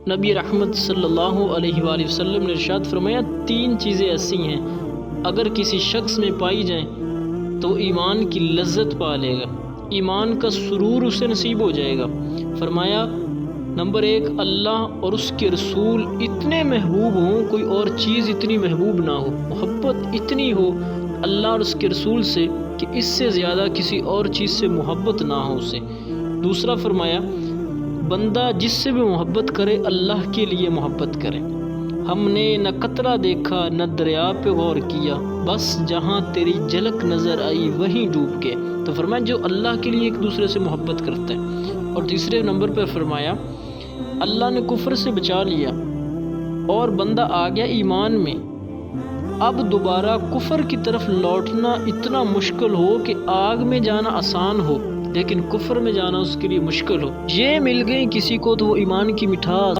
نبی رحمت صلی اللہ علیہ وآلہ وسلم نے ارشاد فرمایا 3 چیزیں ایسی ہیں اگر کسی شخص میں پائی جائیں تو ایمان کی لذت پا لے گا، ایمان کا سرور اسے نصیب ہو جائے گا۔ فرمایا نمبر 1، اللہ اور اس کے رسول اتنے محبوب ہوں، کوئی اور چیز اتنی محبوب نہ ہو، محبت اتنی ہو اللہ اور اس کے رسول سے کہ اس سے زیادہ کسی اور چیز سے محبت نہ ہو اسے۔ دوسرا فرمایا بندہ جس سے بھی محبت کرے اللہ کے لیے محبت کرے۔ ہم نے نہ قطرہ دیکھا نہ دریا پہ غور کیا، بس جہاں تیری جھلک نظر آئی وہیں ڈوب گئے۔ تو فرمایا جو اللہ کے لیے ایک دوسرے سے محبت کرتا ہے۔ اور تیسرے نمبر پہ فرمایا اللہ نے کفر سے بچا لیا اور بندہ آ گیا ایمان میں، اب دوبارہ کفر کی طرف لوٹنا اتنا مشکل ہو کہ آگ میں جانا آسان ہو لیکن کفر میں جانا اس کے لیے مشکل ہو۔ یہ مل گئی کسی کو تو وہ ایمان کی مٹھاس